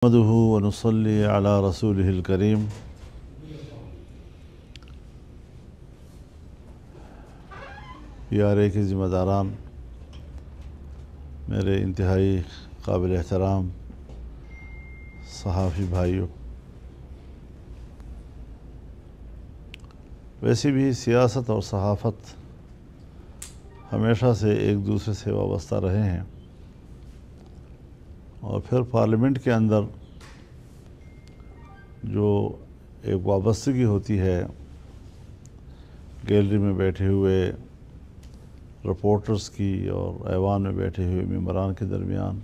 نحمده ونصلي على رسوله الكريم پیارے کے ذمہ داران، میرے انتہائی قابل احترام صحافی بھائیوں، ویسے بھی سیاست اور صحافت ہمیشہ سے ایک دوسرے سے وابستہ رہے ہیں، اور پھر پارلیمنٹ کے اندر جو ایک وابستگی ہوتی ہے گیلری میں بیٹھے ہوئے رپورٹرز کی اور ایوان میں بیٹھے ہوئے ممبران کے درمیان،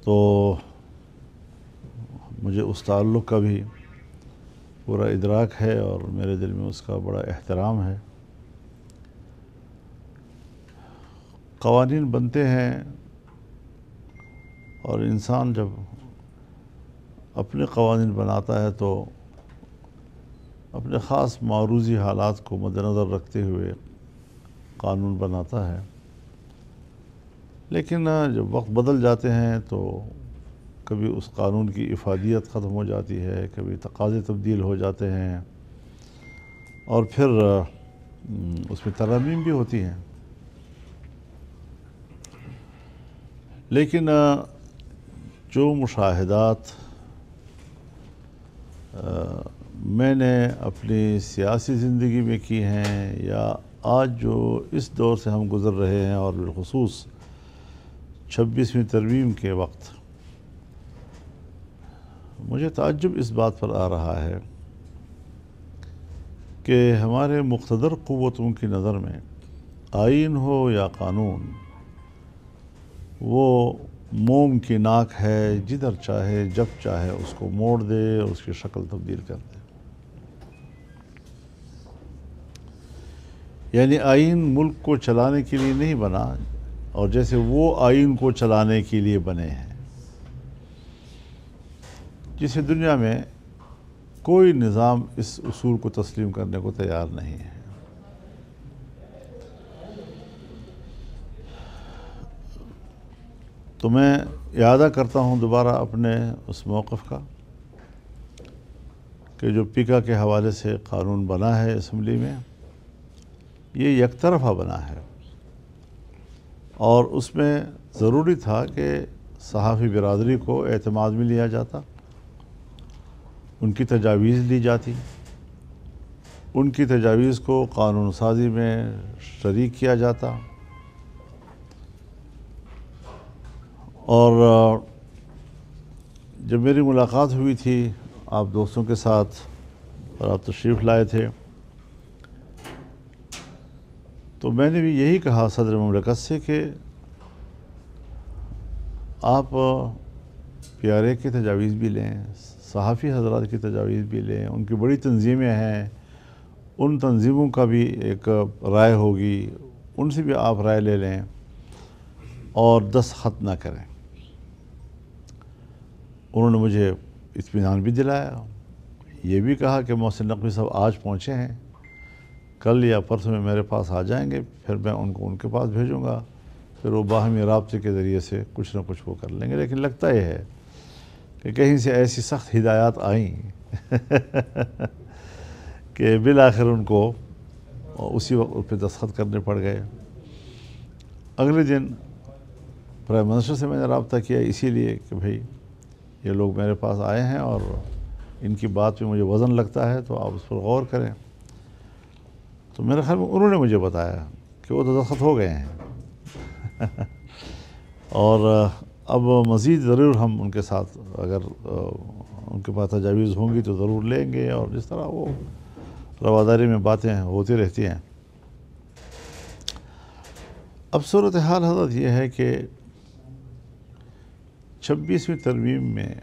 تو مجھے اس تعلق کا بھی پورا ادراک ہے اور میرے دل میں اس کا بڑا احترام ہے۔ قوانین بنتے ہیں اور انسان جب اپنے قوانین بناتا ہے تو اپنے خاص معروضی حالات کو مد نظر رکھتے ہوئے قانون بناتا ہے، لیکن جب وقت بدل جاتے ہیں تو کبھی اس قانون کی افادیت ختم ہو جاتی ہے، کبھی تقاضے تبدیل ہو جاتے ہیں، اور پھر اس میں ترامیم بھی ہوتی ہیں۔ لیکن جو مشاہدات میں نے اپنی سیاسی زندگی میں کی ہیں، یا آج جو اس دور سے ہم گزر رہے ہیں، اور بالخصوص 26ویں ترمیم کے وقت، مجھے تعجب اس بات پر آ رہا ہے کہ ہمارے مقتدر قوتوں کی نظر میں آئین ہو یا قانون، وہ موم کی ناک ہے، جدھر چاہے جب چاہے اس کو موڑ دے اور اس کی شکل تبدیل کر دے۔ یعنی آئین ملک کو چلانے کے لیے نہیں بنا، اور جیسے وہ آئین کو چلانے کے لیے بنے ہیں، جسے دنیا میں کوئی نظام اس اصول کو تسلیم کرنے کو تیار نہیں ہے۔ تو میں اعادہ کرتا ہوں دوبارہ اپنے اس موقف کا کہ جو پیکا کے حوالے سے قانون بنا ہے اسمبلی میں، یہ یک طرفہ بنا ہے، اور اس میں ضروری تھا کہ صحافی برادری کو اعتماد میں لیا جاتا، ان کی تجاویز لی جاتی، ان کی تجاویز کو قانون سازی میں شریک کیا جاتا، اور جب میری ملاقات ہوئی تھی آپ دوستوں کے ساتھ اور آپ تشریف لائے تھے، تو میں نے بھی یہی کہا صدر مملکت سے کہ آپ پیارے کی تجاویز بھی لیں، صحافی حضرات کی تجاویز بھی لیں، ان کی بڑی تنظیمیں ہیں، ان تنظیموں کا بھی ایک رائے ہوگی، ان سے بھی آپ رائے لے لیں اور دستخط نہ کریں۔ انہوں نے مجھے اطمینان بھی دلایا، یہ بھی کہا کہ محسن نقوی صاحب آج پہنچے ہیں، کل یا پرسوں میں میرے پاس آ جائیں گے، پھر میں ان کو ان کے پاس بھیجوں گا، پھر وہ باہمی رابطے کے ذریعے سے کچھ نہ کچھ وہ کر لیں گے۔ لیکن لگتا یہ ہے کہ کہیں سے ایسی سخت ہدایات آئیں کہ بالآخر ان کو اسی وقت اس پہ دستخط کرنے پڑ گئے۔ اگلے دن پرائم منسٹر سے میں نے رابطہ کیا، اسی لیے کہ بھئی یہ لوگ میرے پاس آئے ہیں اور ان کی بات پہ مجھے وزن لگتا ہے، تو آپ اس پر غور کریں۔ تو میرے خیال میں انہوں نے مجھے بتایا کہ وہ دستخط ہو گئے ہیں اور اب مزید ضرور ہم ان کے ساتھ، اگر ان کے پاس تجاویز ہوں گی تو ضرور لیں گے، اور جس طرح وہ رواداری میں باتیں ہوتی رہتی ہیں۔ اب صورتحال حضرت یہ ہے کہ 26ویں ترمیم میں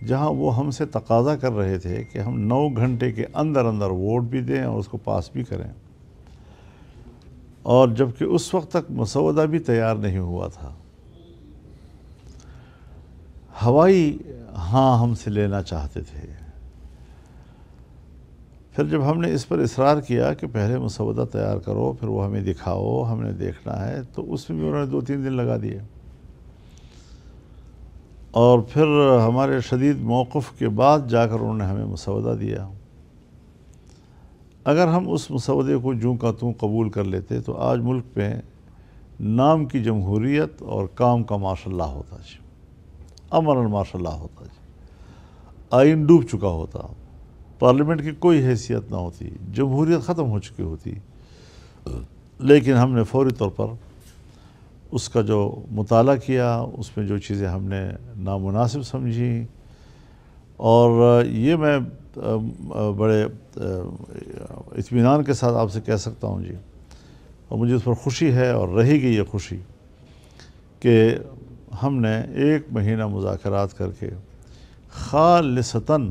جہاں وہ ہم سے تقاضا کر رہے تھے کہ ہم 9 گھنٹے کے اندر اندر ووٹ بھی دیں اور اس کو پاس بھی کریں، اور جبکہ اس وقت تک مسودہ بھی تیار نہیں ہوا تھا، ہوائی ہاں ہم سے لینا چاہتے تھے، پھر جب ہم نے اس پر اصرار کیا کہ پہلے مسودہ تیار کرو، پھر وہ ہمیں دکھاؤ، ہم نے دیکھنا ہے، تو اس میں بھی انہوں نے 2-3 دن لگا دیے۔ اور پھر ہمارے شدید موقف کے بعد جا کر انہوں نے ہمیں مسودہ دیا. اگر ہم اس مسودے کو جوں کا توں قبول کر لیتے تو آج ملک میں نام کی جمہوریت اور کام کا ماشاء اللہ ہوتا جی، امن ماشاء اللہ ہوتا جی، آئین ڈوب چکا ہوتا، پارلیمنٹ کی کوئی حیثیت نہ ہوتی، جمہوریت ختم ہو چکی ہوتی. لیکن ہم نے فوری طور پر اس کا جو مطالعہ کیا، اس میں جو چیزیں ہم نے نامناسب سمجھی، اور یہ میں بڑے اطمینان کے ساتھ آپ سے کہہ سکتا ہوں جی، اور مجھے اس پر خوشی ہے اور رہے گی یہ خوشی کہ ہم نے 1 مہینہ مذاکرات کر کے خالصتاً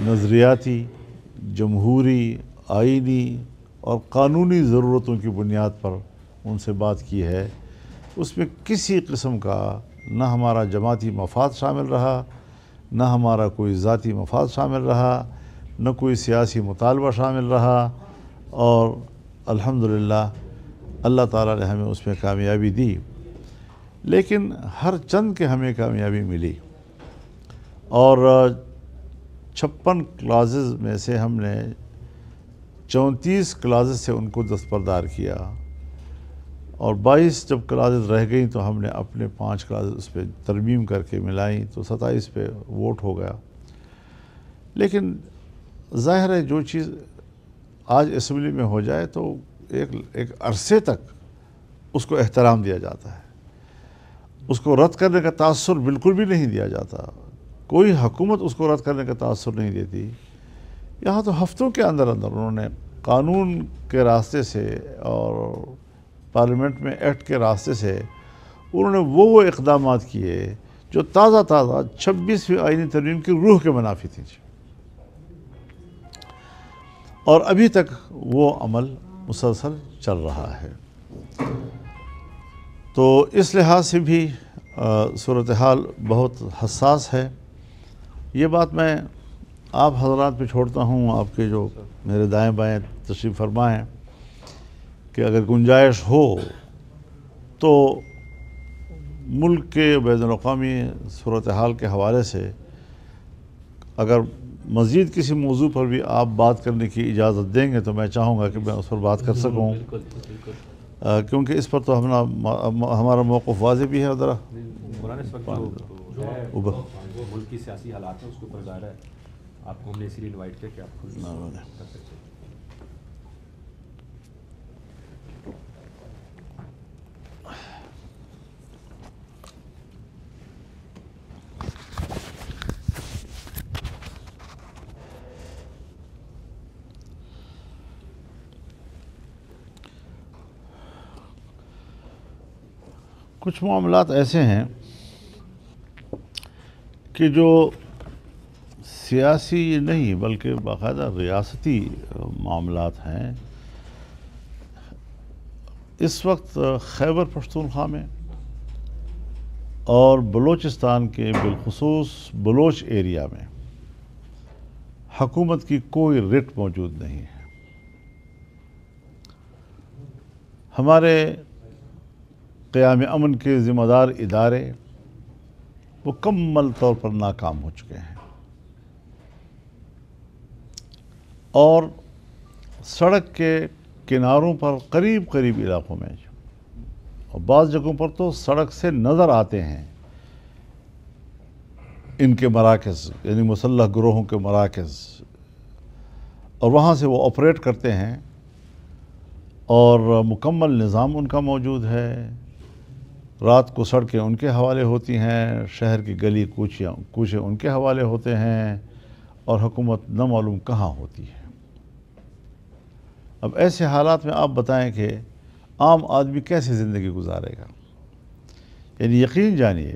نظریاتی، جمہوری، آئینی اور قانونی ضرورتوں کی بنیاد پر ان سے بات کی ہے. اس میں کسی قسم کا نہ ہمارا جماعتی مفاد شامل رہا، نہ ہمارا کوئی ذاتی مفاد شامل رہا، نہ کوئی سیاسی مطالبہ شامل رہا، اور الحمدللہ اللہ تعالیٰ نے ہمیں اس میں کامیابی دی. لیکن ہر چند کے ہمیں کامیابی ملی، اور 56 کلازز میں سے ہم نے 34 کلازز سے ان کو دستبردار کیا، اور 22 جب کلازز رہ گئیں تو ہم نے اپنے 5 کلازز اس پہ ترمیم کر کے ملائیں تو 27 پہ ووٹ ہو گیا. لیکن ظاہر ہے جو چیز آج اسمبلی میں ہو جائے تو ایک عرصے تک اس کو احترام دیا جاتا ہے، اس کو رد کرنے کا تاثر بالکل بھی نہیں دیا جاتا. کوئی حکومت اس کو رد کرنے کا تاثر نہیں دیتی. یہاں تو ہفتوں کے اندر انہوں نے قانون کے راستے سے اور پارلیمنٹ میں ایکٹ کے راستے سے انہوں نے وہ اقدامات کیے جو تازہ 26ویں آئینی ترمیم کی روح کے منافی تھی، اور ابھی تک وہ عمل مسلسل چل رہا ہے. تو اس لحاظ سے بھی صورتحال بہت حساس ہے. یہ بات میں آپ حضرات پہ چھوڑتا ہوں، آپ کے جو میرے دائیں بائیں تشریف فرما ہیں، کہ اگر گنجائش ہو تو ملک کے بین الاقوامی صورتحال کے حوالے سے اگر مزید کسی موضوع پر بھی آپ بات کرنے کی اجازت دیں گے تو میں چاہوں گا کہ میں اس پر بات کر سکوں، کیونکہ اس پر تو ہمارا موقف واضح بھی ہے. ذرا ملک کی سیاسی حالات ہیں، اس کے اوپر ظاہر ہے آپ کو ہم نے اسی لیے انوائٹ کیا کہ آپ کچھ کر سکتے ہیں. کچھ معاملات ایسے ہیں کہ جو سیاسی نہیں بلکہ باقاعدہ ریاستی معاملات ہیں. اس وقت خیبر پختونخوا میں اور بلوچستان کے بالخصوص بلوچ ایریا میں حکومت کی کوئی رٹ موجود نہیں ہے. ہمارے قیام امن کے ذمہ دار ادارے مکمل طور پر ناکام ہو چکے ہیں، اور سڑک کے کناروں پر قریب علاقوں میں اور بعض جگہوں پر تو سڑک سے نظر آتے ہیں ان کے مراکز، یعنی مسلح گروہوں کے مراکز، اور وہاں سے وہ آپریٹ کرتے ہیں، اور مکمل نظام ان کا موجود ہے. رات کو سڑکیں ان کے حوالے ہوتی ہیں، شہر کی گلی کوچے ان کے حوالے ہوتے ہیں، اور حکومت نہ معلوم کہاں ہوتی ہے. اب ایسے حالات میں آپ بتائیں کہ عام آدمی کیسے زندگی گزارے گا؟ یعنی یقین جانیے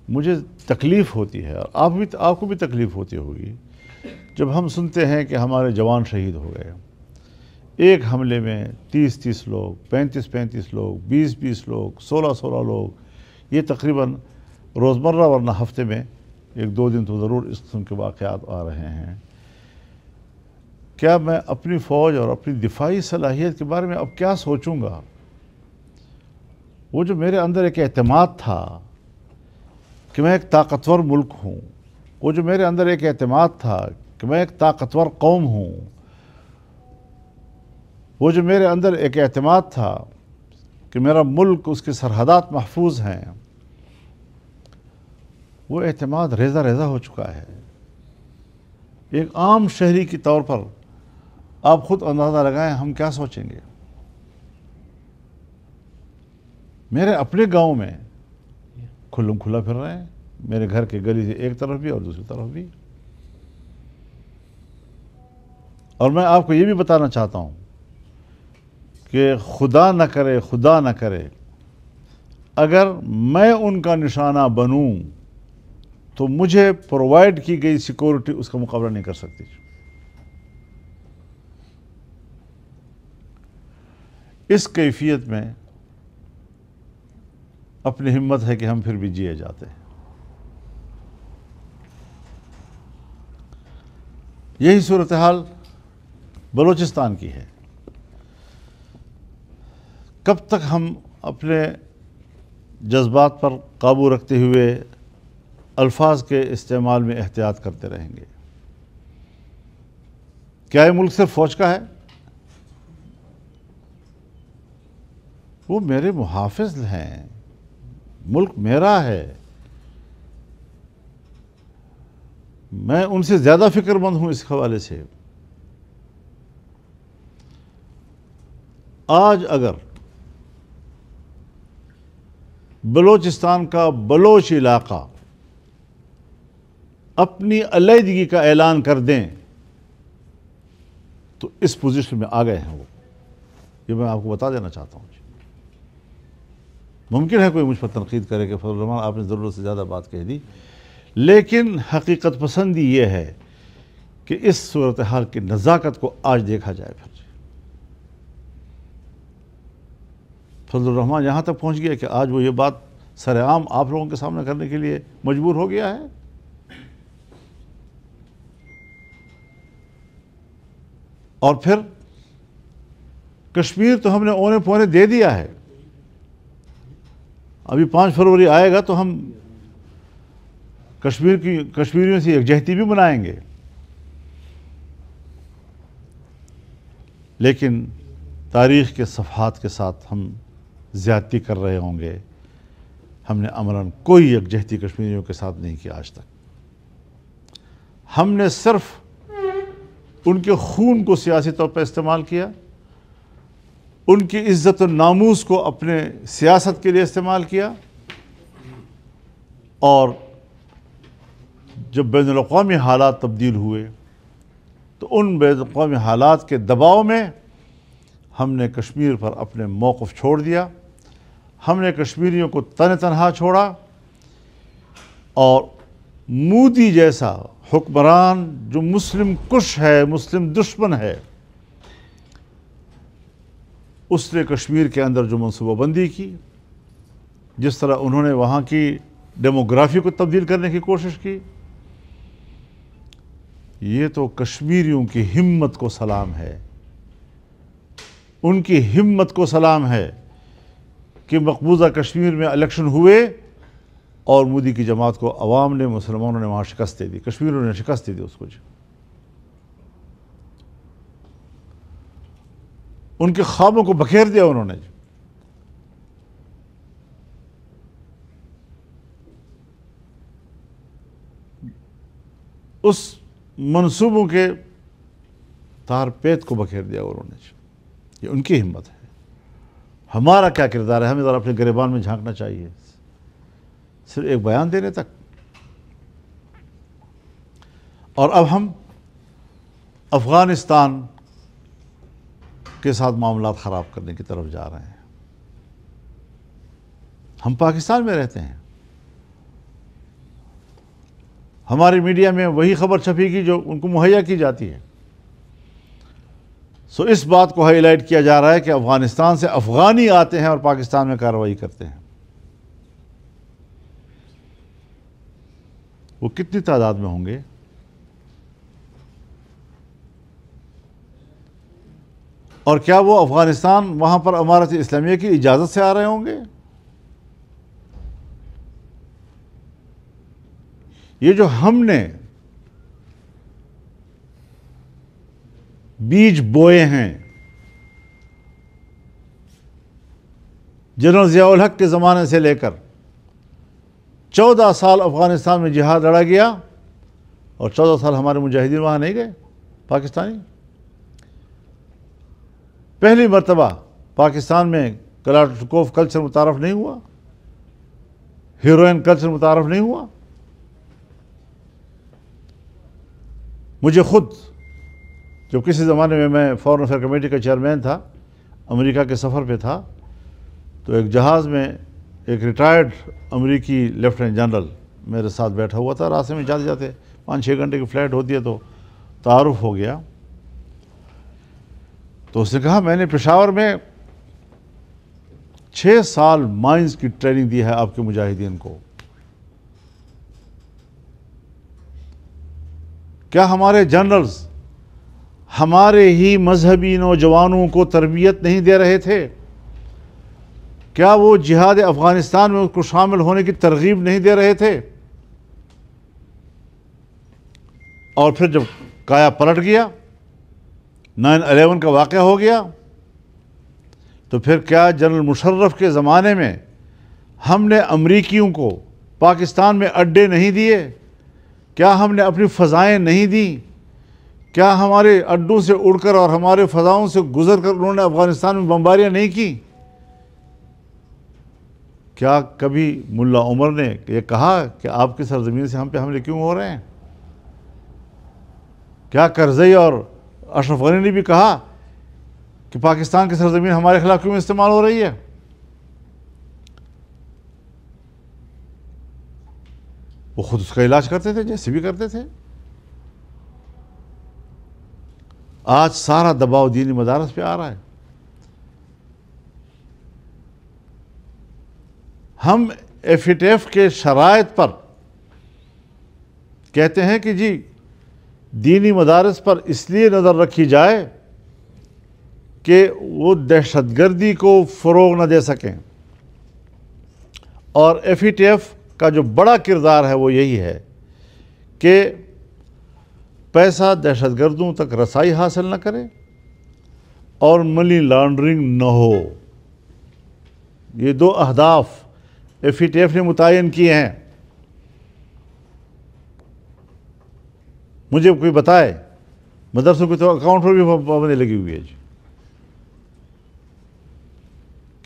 مجھے تکلیف ہوتی ہے، اور آپ کو بھی تکلیف ہوتی ہوگی جب ہم سنتے ہیں کہ ہمارے جوان شہید ہو گئے. ایک حملے میں 30 لوگ، 35 لوگ، 20 لوگ، 16 لوگ، یہ تقریباً روزمرہ ورنہ ہفتے میں 1-2 دن تو ضرور اس قسم کے واقعات آ رہے ہیں. کیا میں اپنی فوج اور اپنی دفاعی صلاحیت کے بارے میں اب کیا سوچوں گا؟ وہ جو میرے اندر ایک اعتماد تھا کہ میں ایک طاقتور ملک ہوں، وہ جو میرے اندر ایک اعتماد تھا کہ میں ایک طاقتور قوم ہوں، وہ جو میرے اندر ایک اعتماد تھا کہ میرا ملک، اس کی سرحدات محفوظ ہیں، وہ اعتماد ریزہ ریزہ ہو چکا ہے۔ ایک عام شہری کے طور پر آپ خود اندازہ لگائیں ہم کیا سوچیں گے۔ میرے اپنے گاؤں میں کھلم کھلا پھر رہے ہیں، میرے گھر کے گلی سے ایک طرف بھی اور دوسری طرف بھی۔ اور میں آپ کو یہ بھی بتانا چاہتا ہوں کہ خدا نہ کرے اگر میں ان کا نشانہ بنوں تو مجھے پرووائڈ کی گئی سیکورٹی اس کا مقابلہ نہیں کر سکتی۔ اس کیفیت میں اپنی ہمت ہے کہ ہم پھر بھی جیے جاتے ہیں۔ یہی صورتحال بلوچستان کی ہے۔ کب تک ہم اپنے جذبات پر قابو رکھتے ہوئے الفاظ کے استعمال میں احتیاط کرتے رہیں گے؟ کیا یہ ملک صرف فوج کا ہے؟ وہ میرے محافظ ہیں، ملک میرا ہے، میں ان سے زیادہ فکر مند ہوں اس حوالے سے۔ آج اگر بلوچستان کا بلوچ علاقہ اپنی علیحدگی کا اعلان کر دیں تو اس پوزیشن میں آ گئے ہیں وہ، یہ میں آپ کو بتا دینا چاہتا ہوں۔ ممکن ہے کوئی مجھ پر تنقید کرے کہ فضل الرحمان آپ نے ضرورت سے زیادہ بات کہہ دی، لیکن حقیقت پسندی یہ ہے کہ اس صورتحال کی نزاکت کو آج دیکھا جائے۔ پھر فضل الرحمان یہاں تک پہنچ گیا کہ آج وہ یہ بات سر عام آپ لوگوں کے سامنے کرنے کے لیے مجبور ہو گیا ہے۔ اور پھر کشمیر تو ہم نے اونے پونے دے دیا ہے، ابھی 5 فروری آئے گا تو ہم کشمیریوں سے یکجہتی بھی بنائیں گے، لیکن تاریخ کے صفحات کے ساتھ ہم زیادتی کر رہے ہوں گے۔ ہم نے عملاً کوئی یکجہتی کشمیریوں کے ساتھ نہیں کی آج تک۔ ہم نے صرف ان کے خون کو سیاسی طور پر استعمال کیا، ان کی عزت و ناموس کو اپنے سیاست کے لیے استعمال کیا، اور جب بین الاقوامی حالات تبدیل ہوئے تو ان بین الاقوامی حالات کے دباؤ میں ہم نے کشمیر پر اپنے موقف چھوڑ دیا، ہم نے کشمیریوں کو تنہا چھوڑا، اور مودی جیسا حکمران جو مسلم کش ہے، مسلم دشمن ہے، اس نے کشمیر کے اندر جو منصوبہ بندی کی، جس طرح انہوں نے وہاں کی ڈیموگرافی کو تبدیل کرنے کی کوشش کی، یہ تو کشمیریوں کی ہمت کو سلام ہے، ان کی ہمت کو سلام ہے کہ مقبوضہ کشمیر میں الیکشن ہوئے اور مودی کی جماعت کو عوام نے، مسلمانوں نے وہاں شکست دے دی، کشمیریوں نے شکست دے دی اس کو۔ ان کے خوابوں کو بکھیر دیا انہوں نے۔ اس منصوبوں کے تار پیت کو بکھیر دیا انہوں نے۔ یہ ان کی ہمت ہے۔ ہمارا کیا کردار ہے؟ ہمیں ذرا اپنے گریبان میں جھانکنا چاہیے، صرف ایک بیان دینے تک۔ اور اب ہم افغانستان کے ساتھ معاملات خراب کرنے کی طرف جا رہے ہیں۔ ہم پاکستان میں رہتے ہیں، ہماری میڈیا میں وہی خبر چھپے گی جو ان کو مہیا کی جاتی ہے۔ سو اس بات کو ہائی لائٹ کیا جا رہا ہے کہ افغانستان سے افغانی آتے ہیں اور پاکستان میں کارروائی کرتے ہیں۔ وہ کتنی تعداد میں ہوں گے؟ اور کیا وہ افغانستان وہاں پر امارت اسلامیہ کی اجازت سے آ رہے ہوں گے؟ یہ جو ہم نے بیج بوئے ہیں جنرل ضیاء الحق کے زمانے سے لے کر 14 سال افغانستان میں جہاد لڑا گیا اور 14 سال ہمارے مجاہدین وہاں نہیں گئے پاکستانی. پہلی مرتبہ پاکستان میں کلاشنکوف کلچر متعارف نہیں ہوا, ہیروئن کلچر متعارف نہیں ہوا. مجھے خود جب کسی زمانے میں فورن افیئر کمیٹی کا چیئرمین تھا, امریکا کے سفر پہ تھا, تو ایک جہاز میں ایک ریٹائرڈ امریکی لیفٹیننٹ جنرل میرے ساتھ بیٹھا ہوا تھا. راستے میں جاتے جاتے 5-6 گھنٹے کی فلائٹ ہوتی ہے تو تعارف ہو گیا. تو اس نے کہا میں نے پشاور میں 6 سال مائنز کی ٹریننگ دی ہے آپ کے مجاہدین کو. کیا ہمارے جنرلز ہمارے ہی مذہبی نوجوانوں کو تربیت نہیں دے رہے تھے؟ کیا وہ جہاد افغانستان میں اس کو شامل ہونے کی ترغیب نہیں دے رہے تھے؟ اور پھر جب کایا پلٹ گیا, 9/11 کا واقعہ ہو گیا, تو پھر کیا جنرل مشرف کے زمانے میں ہم نے امریکیوں کو پاکستان میں اڈے نہیں دیے؟ کیا ہم نے اپنی فضائیں نہیں دیں؟ کیا ہمارے اڈوں سے اڑ کر اور ہمارے فضاؤں سے گزر کر انہوں نے افغانستان میں بمباریاں نہیں کی؟ کیا کبھی ملا عمر نے یہ کہا کہ آپ کی سرزمین سے ہم پہ حملے کیوں ہو رہے ہیں؟ کیا کرزئی اور اشرف غنی نے بھی کہا کہ پاکستان کی سرزمین ہمارے خلاف کیوں استعمال ہو رہی ہے؟ وہ خود اس کا علاج کرتے تھے جیسے بھی کرتے تھے. آج سارا دباؤ دینی مدارس پہ آ رہا ہے. ہم FATF کے شرائط پر کہتے ہیں کہ جی دینی مدارس پر اس لیے نظر رکھی جائے کہ وہ دہشت گردی کو فروغ نہ دے سکیں, اور FATF کا جو بڑا کردار ہے وہ یہی ہے کہ پیسہ دہشت گردوں تک رسائی حاصل نہ کرے اور منی لانڈرنگ نہ ہو. یہ 2 اہداف FATF نے متعین کیے ہیں. مجھے کوئی بتائے, مدرسوں کے تو اکاؤنٹ پر بھی پابندی لگی ہوئی ہے جی,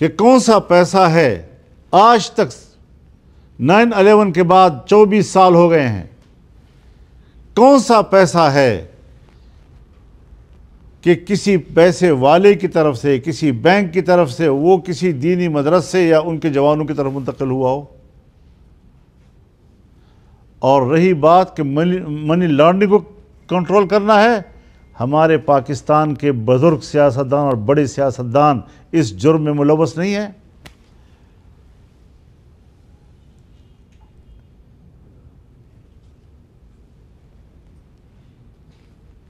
کہ کون سا پیسہ ہے آج تک 9/11 کے بعد 24 سال ہو گئے ہیں, کون سا پیسہ ہے کہ کسی پیسے والے کی طرف سے, کسی بینک کی طرف سے وہ کسی دینی مدرسے یا ان کے جوانوں کی طرف منتقل ہوا ہو؟ اور رہی بات کہ منی لانڈرنگ کو کنٹرول کرنا ہے, ہمارے پاکستان کے بزرگ سیاستدان اور بڑے سیاستدان اس جرم میں ملوث نہیں ہیں.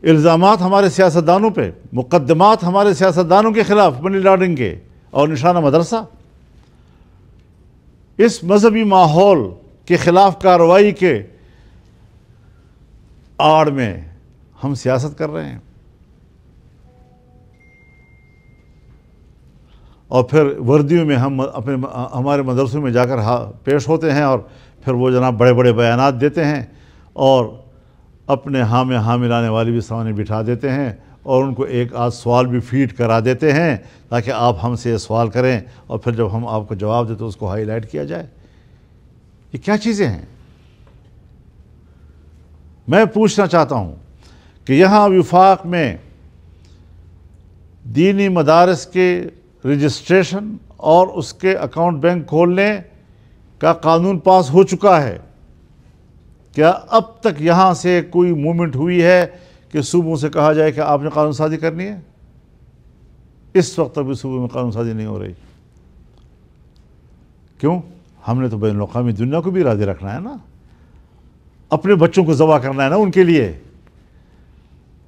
الزامات ہمارے سیاستدانوں پہ, مقدمات ہمارے سیاستدانوں کے خلاف منی لانڈرنگ کے, اور نشانہ مدرسہ. اس مذہبی ماحول کے خلاف کارروائی کے آڑ میں ہم سیاست کر رہے ہیں. اور پھر وردیوں میں ہم ہمارے مدرسوں میں جا کر پیش ہوتے ہیں, اور پھر وہ جناب بڑے بڑے بیانات دیتے ہیں, اور اپنے حاملانے والی بھی سامنے بٹھا دیتے ہیں, اور ان کو ایک آدھ سوال بھی فیڈ کرا دیتے ہیں تاکہ آپ ہم سے یہ سوال کریں, اور پھر جب ہم آپ کو جواب دیں تو اس کو ہائی لائٹ کیا جائے. یہ کیا چیزیں ہیں؟ میں پوچھنا چاہتا ہوں کہ یہاں وفاق میں دینی مدارس کے رجسٹریشن اور اس کے اکاؤنٹ بینک کھولنے کا قانون پاس ہو چکا ہے. کیا اب تک یہاں سے کوئی موومنٹ ہوئی ہے کہ صوبوں سے کہا جائے کہ آپ نے قانون سازی کرنی ہے؟ اس وقت تک بھی صوبوں میں قانون سازی نہیں ہو رہی. کیوں؟ ہم نے تو بین الاقوامی دنیا کو بھی راضی رکھنا ہے نا, اپنے بچوں کو ذبح کرنا ہے نا ان کے لیے,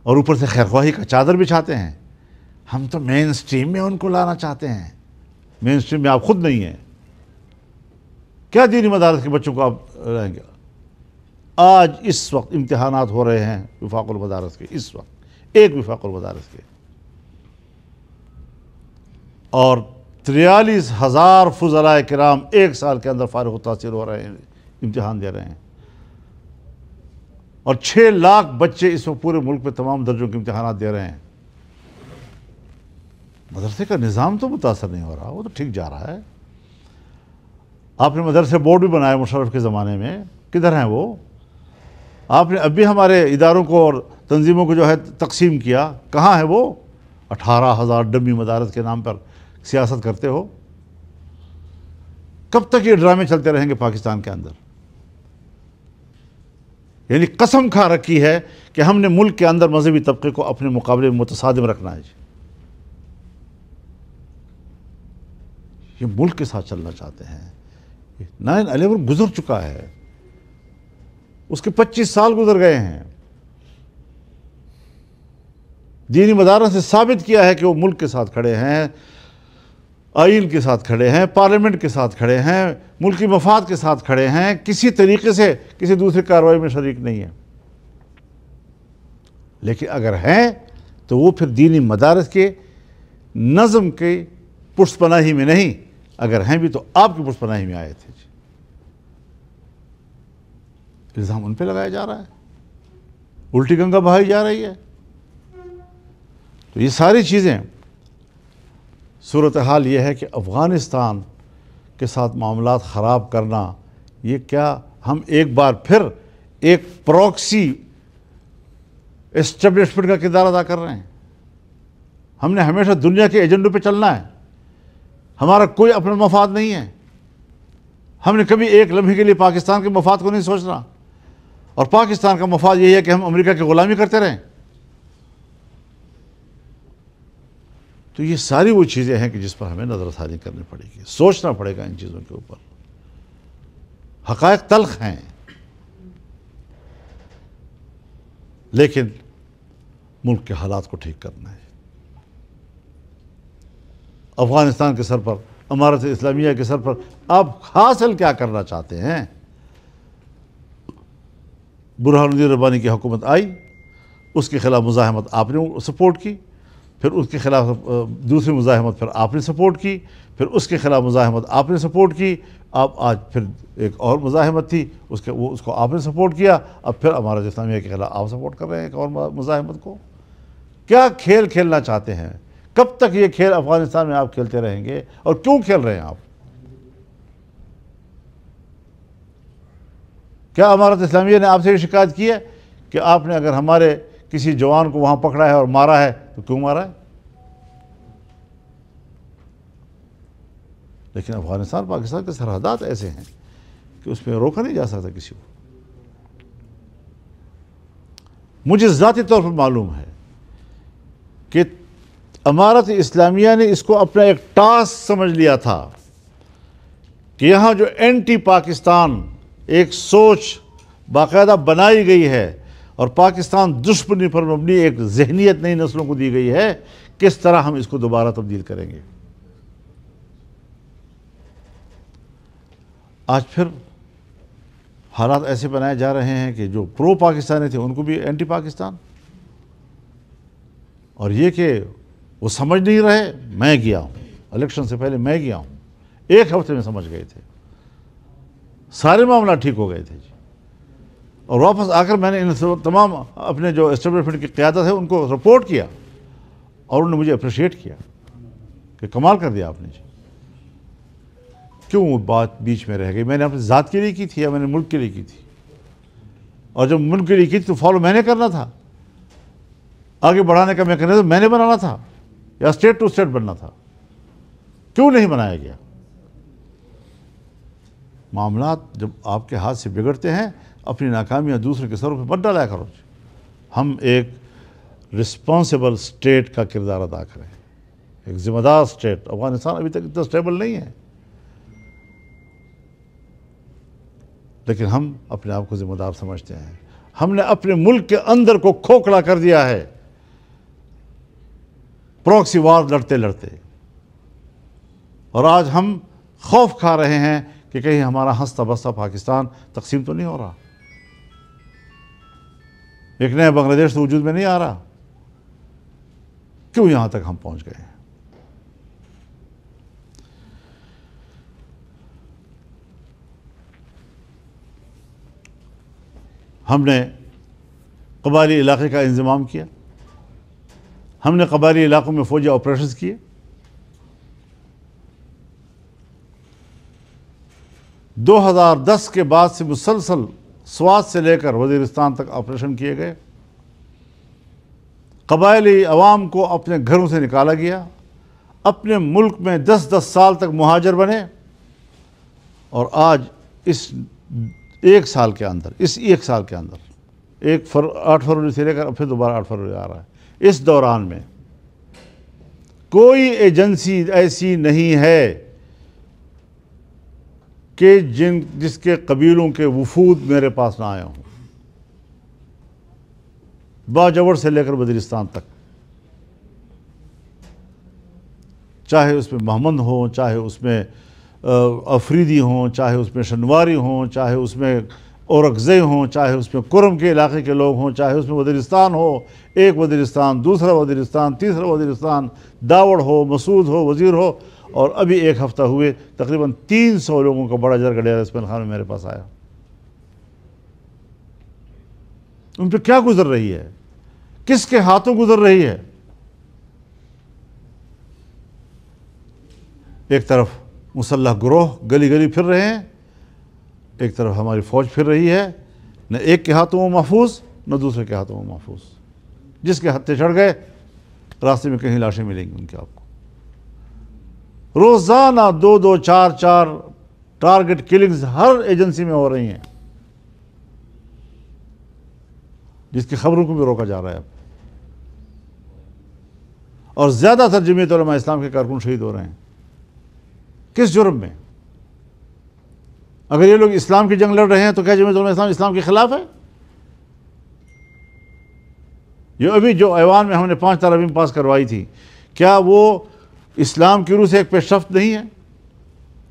اور اوپر سے خیرخواہی کا چادر بچھاتے ہیں. ہم تو مین سٹریم میں ان کو لانا چاہتے ہیں. مین سٹریم میں آپ خود نہیں ہیں. کیا دینی مدارس کے بچوں کو آپ رہیں گے؟ آج اس وقت امتحانات ہو رہے ہیں وفاق المدارس کے، اس وقت ایک وفاق المدارس کے، اور 43,000 فضلاء کرام ایک سال کے اندر فارغ التحصیل ہو رہے ہیں، امتحان دے رہے ہیں، اور 6 لاکھ بچے اس وقت پورے ملک میں تمام درجوں کے امتحانات دے رہے ہیں۔ مدرسے کا نظام تو متاثر نہیں ہو رہا، وہ تو ٹھیک جا رہا ہے۔ آپ نے مدرسے بورڈ بھی بنائے مشرف کے زمانے میں، کدھر ہیں وہ؟ آپ نے اب بھی ہمارے اداروں کو اور تنظیموں کو جو ہے تقسیم کیا، کہاں ہے وہ؟ 18,000 ڈمی مدارس کے نام پر سیاست کرتے ہو۔ کب تک یہ ڈرامے چلتے رہیں گے پاکستان کے اندر؟ یعنی قسم کھا رکھی ہے کہ ہم نے ملک کے اندر مذہبی طبقے کو اپنے مقابلے میں متصادم رکھنا ہے۔ یہ ملک کے ساتھ چلنا چاہتے ہیں۔ 9/11 گزر چکا ہے، اس کے 25 سال گزر گئے ہیں۔ دینی مدارس نے ثابت کیا ہے کہ وہ ملک کے ساتھ کھڑے ہیں، آئین کے ساتھ کھڑے ہیں، پارلیمنٹ کے ساتھ کھڑے ہیں، ملکی مفاد کے ساتھ کھڑے ہیں، کسی طریقے سے کسی دوسری کارروائی میں شریک نہیں ہیں۔ لیکن اگر ہیں تو وہ پھر دینی مدارس کے نظم کے پشت پناہی میں نہیں، اگر ہیں بھی تو آپ کی پشت پناہی میں آئے تھے۔ الزام ان پہ لگایا جا رہا ہے، الٹی گنگا بہائی جا رہی ہے۔ تو یہ ساری چیزیں، صورتحال یہ ہے کہ افغانستان کے ساتھ معاملات خراب کرنا، یہ کیا ہم ایک بار پھر ایک پروکسی اسٹیبلشمنٹ کا کردار ادا کر رہے ہیں؟ ہم نے ہمیشہ دنیا کے ایجنڈوں پہ چلنا ہے، ہمارا کوئی اپنا مفاد نہیں ہے۔ ہم نے کبھی ایک لمحے کے لیے پاکستان کے مفاد کو نہیں سوچنا، اور پاکستان کا مفاد یہی ہے کہ ہم امریکہ کی غلامی کرتے رہیں۔ تو یہ ساری وہ چیزیں ہیں کہ جس پر ہمیں نظر ثانی کرنی پڑے گی، سوچنا پڑے گا ان چیزوں کے اوپر۔ حقائق تلخ ہیں، لیکن ملک کے حالات کو ٹھیک کرنا ہے۔ افغانستان کے سر پر، امارت اسلامیہ کے سر پر آپ حاصل کیا کرنا چاہتے ہیں؟ برہان الدین ربانی کی حکومت آئی، اس کے خلاف مزاحمت آپ نے سپورٹ کی، پھر اس کے خلاف دوسری مزاحمت پھر آپ نے سپورٹ کی، پھر اس کے خلاف مزاحمت آپ نے سپورٹ کی، آپ آج پھر ایک اور مزاحمت تھی، اس کو آپ نے سپورٹ کیا، اب پھر امارت اسلامیہ کے خلاف آپ سپورٹ کر رہے ہیں ایک اور مزاحمت کو۔ کیا کھیل کھیلنا چاہتے ہیں؟ کب تک یہ کھیل افغانستان میں آپ کھیلتے رہیں گے، اور کیوں کھیل رہے ہیں آپ؟ کیا امارت اسلامیہ نے آپ سے یہ شکایت کی ہے کہ آپ نے اگر ہمارے کسی جوان کو وہاں پکڑا ہے اور مارا ہے تو کیوں مارا ہے؟ لیکن افغانستان پاکستان کے سرحدات ایسے ہیں کہ اس میں روکا نہیں جا سکتا کسی کو۔ مجھے ذاتی طور پر معلوم ہے کہ امارت اسلامیہ نے اس کو اپنا ایک ٹاسک سمجھ لیا تھا کہ یہاں جو اینٹی پاکستان ایک سوچ باقاعدہ بنائی گئی ہے اور پاکستان دشمنی پر مبنی ایک ذہنیت نئی نسلوں کو دی گئی ہے، کس طرح ہم اس کو دوبارہ تبدیل کریں گے۔ آج پھر حالات ایسے بنائے جا رہے ہیں کہ جو پرو پاکستانی تھے ان کو بھی اینٹی پاکستان، اور یہ کہ وہ سمجھ نہیں رہے۔ میں گیا ہوں الیکشن سے پہلے، میں گیا ہوں، ایک ہفتے میں سمجھ گئے تھے، سارے معاملات ٹھیک ہو گئے تھے جی۔ اور واپس آ کر میں نے ان تمام اپنے جو اسٹیبلشمنٹ کی قیادت ہے ان کو رپورٹ کیا، اور انہوں نے مجھے اپریشیٹ کیا کہ کمال کر دیا آپ نے جی۔ کیوں وہ بات بیچ میں رہ گئی؟ میں نے اپنی ذات کے لیے کی تھی یا میں نے ملک کے لیے کی تھی؟ اور جب ملک کے لیے کی تھی تو فالو میں نے کرنا تھا، آگے بڑھانے کا میکانزم میں نے بنانا تھا، یا اسٹیٹ ٹو اسٹیٹ بننا تھا؟ کیوں نہیں بنایا گیا؟ معاملات جب آپ کے ہاتھ سے بگڑتے ہیں، اپنی ناکامیاں دوسرے کے سروں پہ مت ڈالا کرو۔ ہم ایک رسپانسیبل اسٹیٹ کا کردار ادا کریں، ایک ذمہ دار اسٹیٹ۔ افغانستان ابھی تک اتنا اسٹیبل نہیں ہے، لیکن ہم اپنے آپ کو ذمہ دار سمجھتے ہیں۔ ہم نے اپنے ملک کے اندر کو کھوکھلا کر دیا ہے پروکسی وار لڑتے لڑتے، اور آج ہم خوف کھا رہے ہیں کہ کہیں ہمارا ہنستا بستا پاکستان تقسیم تو نہیں ہو رہا۔ ایک نیا بنگلہ دیش تو وجود میں نہیں آ رہا، کیوں یہاں تک ہم پہنچ گئے؟ ہم نے قبائلی علاقے کا انضمام کیا، ہم نے قبائلی علاقوں میں فوجی آپریشنز کیے، 2010 کے بعد سے مسلسل سوات سے لے کر وزیرستان تک آپریشن کیے گئے، قبائلی عوام کو اپنے گھروں سے نکالا گیا، اپنے ملک میں 10 سال تک مہاجر بنے، اور آج اس ایک سال کے اندر 8 فروری سے لے کر پھر دوبارہ 8 فروری آ رہا ہے، اس دوران میں کوئی ایجنسی ایسی نہیں ہے کہ جس کے قبیلوں کے وفود میرے پاس نہ آئے ہوں، باجوڑ سے لے کر وزیرستان تک، چاہے اس میں محمد ہوں، چاہے اس میں افریدی ہوں، چاہے اس میں شنواری ہوں، چاہے اس میں اورکزئی ہوں، چاہے اس میں کرم کے علاقے کے لوگ ہوں، چاہے اس میں وزیرستان ہو، ایک وزیرستان، دوسرا وزیرستان، تیسرا وزیرستان، داوڑ ہو، مسعود ہو، وزیر ہو، اور ابھی ایک ہفتہ ہوئے تقریباً 300 لوگوں کا بڑا جرگہ ڈیرہ اسماعیل خان میں میرے پاس آیا۔ ان پہ کیا گزر رہی ہے؟ کس کے ہاتھوں گزر رہی ہے؟ ایک طرف مسلح گروہ گلی گلی پھر رہے ہیں، ایک طرف ہماری فوج پھر رہی ہے، نہ ایک کے ہاتھوں وہ محفوظ، نہ دوسرے کے ہاتھوں وہ محفوظ۔ جس کے ہتھے چڑھ گئے راستے میں کہیں لاشیں ملیں گی ان کے، آپ کو روزانہ 2 4 ٹارگٹ کلنگز ہر ایجنسی میں ہو رہی ہیں، جس کی خبروں کو بھی روکا جا رہا ہے اب، اور زیادہ تر جمعیت علماء اسلام کے کارکن شہید ہو رہے ہیں۔ کس جرم میں؟ اگر یہ لوگ اسلام کی جنگ لڑ رہے ہیں تو کیا جمعیت علماء اسلام اسلام کے خلاف ہے؟ یہ ابھی جو ایوان میں ہم نے 5 ترامیم پاس کروائی تھی، کیا وہ اسلام کی روح سے ایک پیش رفت نہیں ہے؟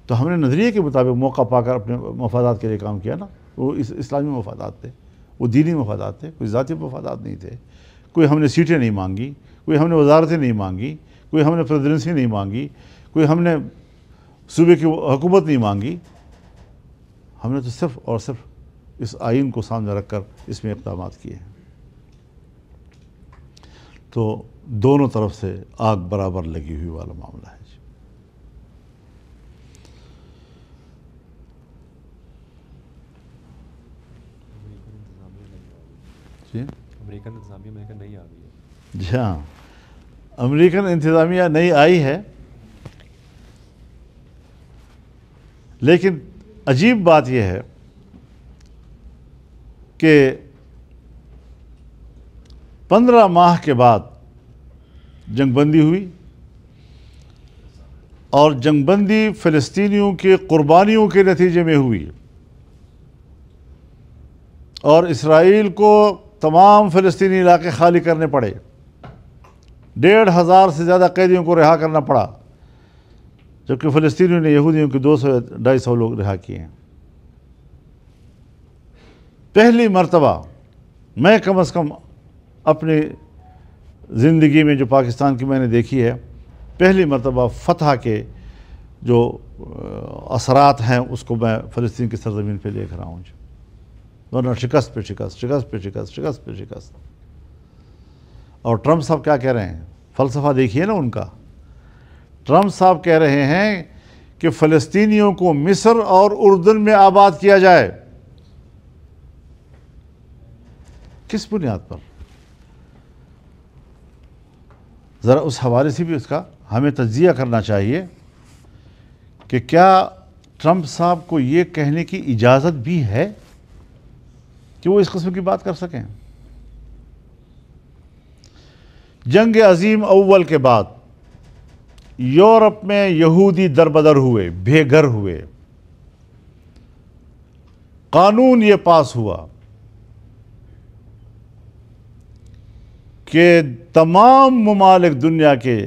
تو ہم نے نظریے کے مطابق موقع پا کر اپنے مفادات کے لیے کام کیا نا۔ وہ اسلامی مفادات تھے، وہ دینی مفادات تھے، کوئی ذاتی مفادات نہیں تھے۔ کوئی ہم نے سیٹیں نہیں مانگی، کوئی ہم نے وزارتیں نہیں مانگی، کوئی ہم نے پریزیڈنسی نہیں مانگی، کوئی ہم نے صوبے کی حکومت نہیں مانگی۔ ہم نے تو صرف اور صرف اس آئین کو سامنے رکھ کر اس میں اقدامات کیے ہیں۔ تو دونوں طرف سے آگ برابر لگی ہوئی والا معاملہ ہے۔ جی امریکن انتظامیہ میں نہیں آ گئی ہے۔ جی ہاں، امریکن انتظامیہ نہیں آئی ہے، لیکن عجیب بات یہ ہے کہ 15 ماہ کے بعد جنگ بندی ہوئی، اور جنگ بندی فلسطینیوں کے قربانیوں کے نتیجے میں ہوئی، اور اسرائیل کو تمام فلسطینی علاقے خالی کرنے پڑے، 1,500 سے زیادہ قیدیوں کو رہا کرنا پڑا، جبکہ فلسطینیوں نے یہودیوں کے 200-250 لوگ رہا کیے ہیں۔ پہلی مرتبہ میں کم از کم اپنی زندگی میں جو پاکستان کی میں نے دیکھی ہے، پہلی مرتبہ فتح کے جو اثرات ہیں اس کو میں فلسطین کی سرزمین پہ دیکھ رہا ہوں، ورنہ شکست پہ شکست، شکست پہ شکست، شکست پہ شکست۔ اور ٹرمپ صاحب کیا کہہ رہے ہیں؟ فلسفہ دیکھیے نا ان کا۔ ٹرمپ صاحب کہہ رہے ہیں کہ فلسطینیوں کو مصر اور اردن میں آباد کیا جائے۔ کس بنیاد پر؟ ذرا اس حوالے سے بھی اس کا ہمیں تجزیہ کرنا چاہیے کہ کیا ٹرمپ صاحب کو یہ کہنے کی اجازت بھی ہے کہ وہ اس قسم کی بات کر سکیں؟ جنگ عظیم اول کے بعد یورپ میں یہودی دربدر ہوئے، بے گھر ہوئے، قانون یہ پاس ہوا کہ تمام ممالک دنیا کے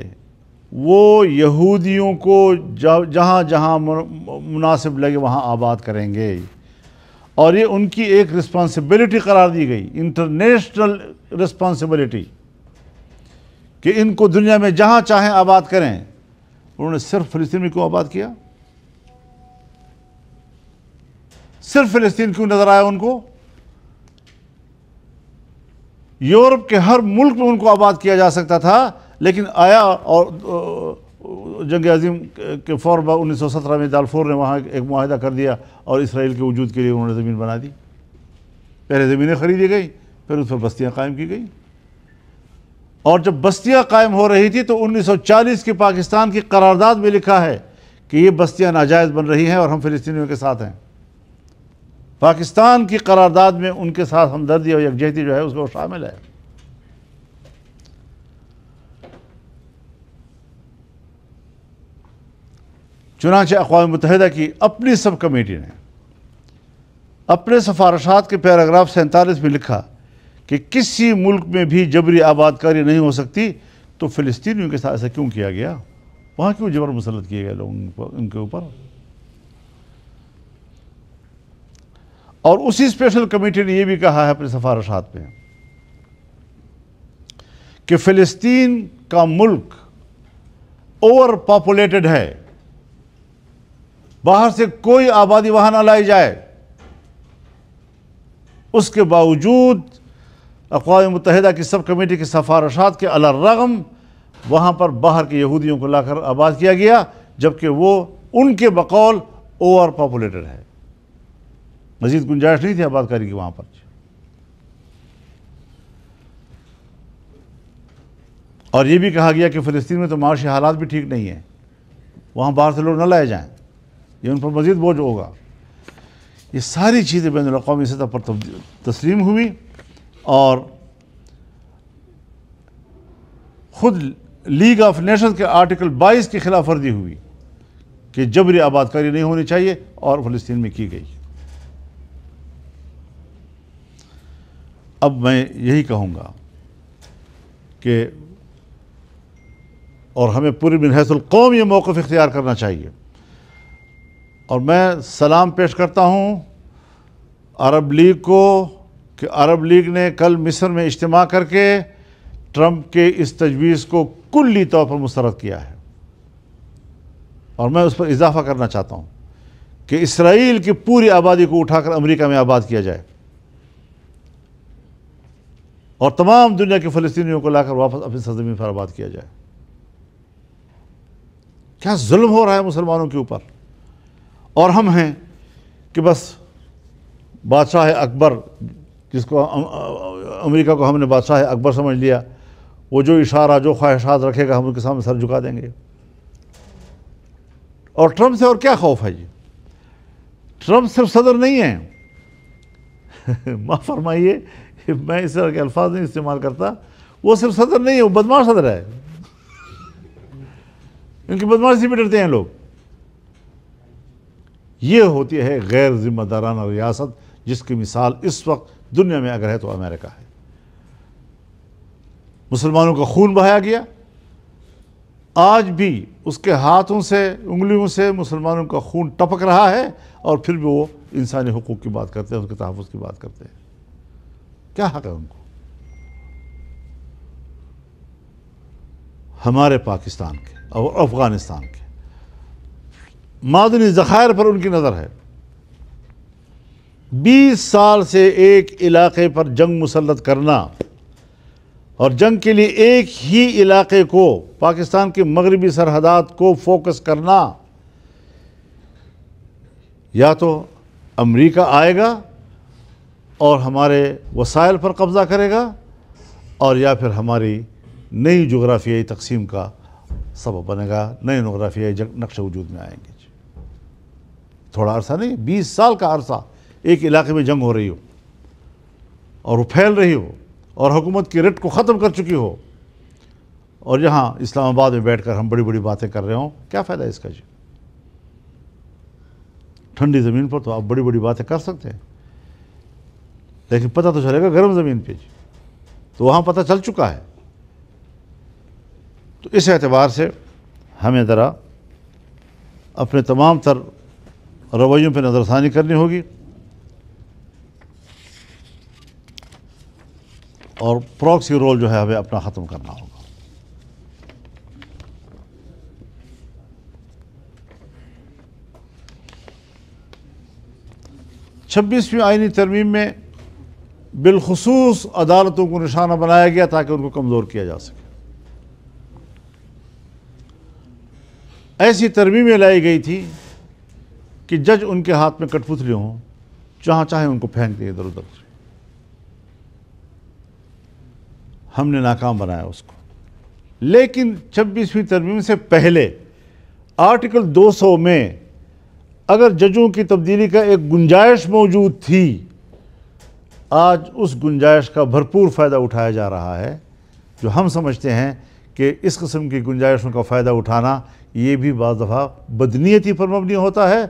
وہ یہودیوں کو جہاں جہاں مناسب لگے وہاں آباد کریں گے، اور یہ ان کی ایک رسپانسبلٹی قرار دی گئی، انٹرنیشنل رسپانسبلٹی، کہ ان کو دنیا میں جہاں چاہیں آباد کریں۔ انہوں نے صرف فلسطین میں کیوں آباد کیا؟ صرف فلسطین کیوں نظر آیا ان کو؟ یورپ کے ہر ملک میں ان کو آباد کیا جا سکتا تھا، لیکن آیا اور جنگ عظیم کے فور بعد 1917 میں دالفور نے وہاں ایک معاہدہ کر دیا اور اسرائیل کے وجود کے لیے انہوں نے زمین بنا دی۔ پہلے زمینیں خریدی گئی، پھر اس پر بستیاں قائم کی گئی، اور جب بستیاں قائم ہو رہی تھی تو 1940 کی پاکستان کی قرارداد میں لکھا ہے کہ یہ بستیاں ناجائز بن رہی ہیں اور ہم فلسطینیوں کے ساتھ ہیں۔ پاکستان کی قرارداد میں ان کے ساتھ ہمدردی اور یکجہتی جو ہے اس کو شامل ہے۔ چنانچہ اقوام متحدہ کی اپنی سب کمیٹی نے اپنے سفارشات کے پیراگراف 47 میں لکھا کہ کسی ملک میں بھی جبری آباد کاری نہیں ہو سکتی، تو فلسطینیوں کے ساتھ ایسا کیوں کیا گیا؟ وہاں کیوں جبر مسلط کیے گئے لوگ ان کے اوپر؟ اور اسی اسپیشل کمیٹی نے یہ بھی کہا ہے اپنے سفارشات میں کہ فلسطین کا ملک اوور پاپولیٹڈ ہے، باہر سے کوئی آبادی وہاں نہ لائی جائے۔ اس کے باوجود اقوام متحدہ کی سب کمیٹی کے سفارشات کے علی الرغم وہاں پر باہر کے یہودیوں کو لا کر آباد کیا گیا، جبکہ وہ ان کے بقول اوور پاپولیٹڈ ہے، مزید گنجائش نہیں تھی آباد کاری کی وہاں پر۔ اور یہ بھی کہا گیا کہ فلسطین میں تو معاشی حالات بھی ٹھیک نہیں ہیں، وہاں باہر سے لوگ نہ لائے جائیں، یہ ان پر مزید بوجھ ہوگا۔ یہ ساری چیزیں بین الاقوامی سطح پر تسلیم ہوئی، اور خود لیگ آف نیشنز کے آرٹیکل 22 کی خلاف ورزی ہوئی کہ جبری آباد کاری نہیں ہونی چاہیے، اور فلسطین میں کی گئی۔ اب میں یہی کہوں گا کہ اور ہمیں پوری من حیث القوم یہ موقف اختیار کرنا چاہیے، اور میں سلام پیش کرتا ہوں عرب لیگ کو کہ عرب لیگ نے کل مصر میں اجتماع کر کے ٹرمپ کے اس تجویز کو کلی طور پر مسترد کیا ہے، اور میں اس پر اضافہ کرنا چاہتا ہوں کہ اسرائیل کی پوری آبادی کو اٹھا کر امریکہ میں آباد کیا جائے، اور تمام دنیا کے فلسطینیوں کو لا کر واپس اپنی سرزمین پر آباد کیا جائے۔ کیا ظلم ہو رہا ہے مسلمانوں کے اوپر، اور ہم ہیں کہ بس بادشاہ اکبر، جس کو امریکہ کو ہم نے بادشاہ اکبر سمجھ لیا، وہ جو اشارہ جو خواہشات رکھے گا ہم ان کے سامنے سر جھکا دیں گے۔ اور ٹرمپ سے اور کیا خوف ہے جی؟ ٹرمپ صرف صدر نہیں ہے، معاف فرمائیے میں اس طرح کے الفاظ نہیں استعمال کرتا، وہ صرف صدر نہیں ہے، وہ بدماش صدر ہے۔ ان کی بدماشی بھی ڈرتے ہیں لوگ۔ یہ ہوتی ہے غیر ذمہ دارانہ ریاست، جس کی مثال اس وقت دنیا میں اگر ہے تو امریکہ ہے۔ مسلمانوں کا خون بہایا گیا، آج بھی اس کے ہاتھوں سے انگلیوں سے مسلمانوں کا خون ٹپک رہا ہے، اور پھر بھی وہ انسانی حقوق کی بات کرتے ہیں، اس کے تحفظ کی بات کرتے ہیں۔ کیا حق ہے ان کو؟ ہمارے پاکستان کے اور افغانستان کے معدنی ذخائر پر ان کی نظر ہے۔ 20 سال سے ایک علاقے پر جنگ مسلط کرنا، اور جنگ کے لیے ایک ہی علاقے کو، پاکستان کی مغربی سرحدات کو فوکس کرنا، یا تو امریکہ آئے گا اور ہمارے وسائل پر قبضہ کرے گا، اور یا پھر ہماری نئی جغرافیائی تقسیم کا سبب بنے گا، نئے جغرافیائی نقش وجود میں آئیں گے۔ تھوڑا عرصہ نہیں، 20 سال کا عرصہ ایک علاقے میں جنگ ہو رہی ہو، اور وہ پھیل رہی ہو، اور حکومت کی رٹ کو ختم کر چکی ہو، اور یہاں اسلام آباد میں بیٹھ کر ہم بڑی بڑی باتیں کر رہے ہوں، کیا فائدہ اس کا جی؟ ٹھنڈی زمین پر تو آپ بڑی بڑی باتیں کر سکتے ہیں، لیکن پتہ تو چلے گا گرم زمین پہ جی، تو وہاں پتہ چل چکا ہے۔ تو اس اعتبار سے ہمیں ذرا اپنے تمام تر رویوں پہ نظر ثانی کرنی ہوگی، اور پراکسی رول جو ہے ہمیں اپنا ختم کرنا ہوگا۔ چھبیسویں آئینی ترمیم میں بالخصوص عدالتوں کو نشانہ بنایا گیا تاکہ ان کو کمزور کیا جا سکے۔ ایسی ترمیمیں لائی گئی تھی کہ جج ان کے ہاتھ میں کٹ پتلی ہوں، جہاں چاہیں ان کو پھینک دیں ادھر ادھر۔ ہم نے ناکام بنایا اس کو۔ لیکن چھبیسویں ترمیم سے پہلے آرٹیکل 200 میں اگر ججوں کی تبدیلی کا ایک گنجائش موجود تھی، آج اس گنجائش کا بھرپور فائدہ اٹھایا جا رہا ہے۔ جو ہم سمجھتے ہیں کہ اس قسم کی گنجائشوں کا فائدہ اٹھانا یہ بھی بعض دفعہ بدنیتی پر مبنی ہوتا ہے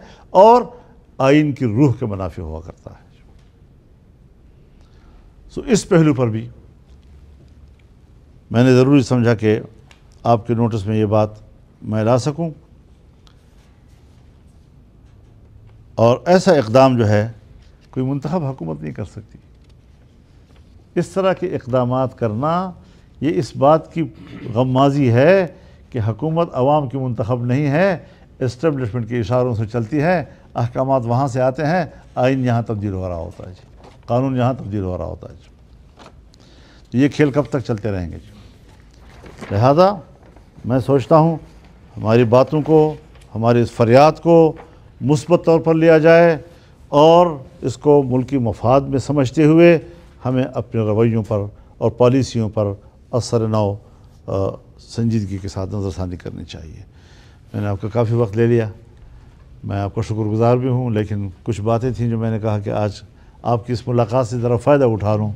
اور آئین کی روح کے منافی ہوا کرتا ہے۔ اس پہلو پر بھی میں نے ضروری سمجھا کہ آپ کے نوٹس میں یہ بات میں لا سکوں، اور ایسا اقدام جو ہے کوئی منتخب حکومت نہیں کر سکتی۔ اس طرح کے اقدامات کرنا یہ اس بات کی غمازی ہے کہ حکومت عوام کی منتخب نہیں ہے، اسٹیبلشمنٹ کے اشاروں سے چلتی ہے، احکامات وہاں سے آتے ہیں، آئین یہاں تبدیل ہو رہا ہوتا ہے جی، قانون یہاں تبدیل ہو رہا ہوتا ہے جی۔ یہ کھیل کب تک چلتے رہیں گے جی؟ لہذا میں سوچتا ہوں ہماری باتوں کو، ہماری اس فریاد کو مثبت طور پر لیا جائے اور اس کو ملکی مفاد میں سمجھتے ہوئے ہمیں اپنے رویوں پر اور پالیسیوں پر اثر نو سنجیدگی کے ساتھ نظر ثانی کرنی چاہیے۔ میں نے آپ کا کافی وقت لے لیا، میں آپ کا شکر گزار بھی ہوں، لیکن کچھ باتیں تھیں جو میں نے کہا کہ آج آپ کی اس ملاقات سے ذرا فائدہ اٹھا لوں۔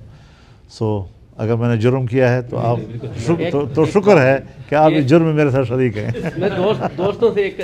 اگر میں نے جرم کیا ہے تو آپ تو شکر ہے کہ آپ اس جرم میں میرے ساتھ شریک ہیں۔ میں دوستوں سے ایک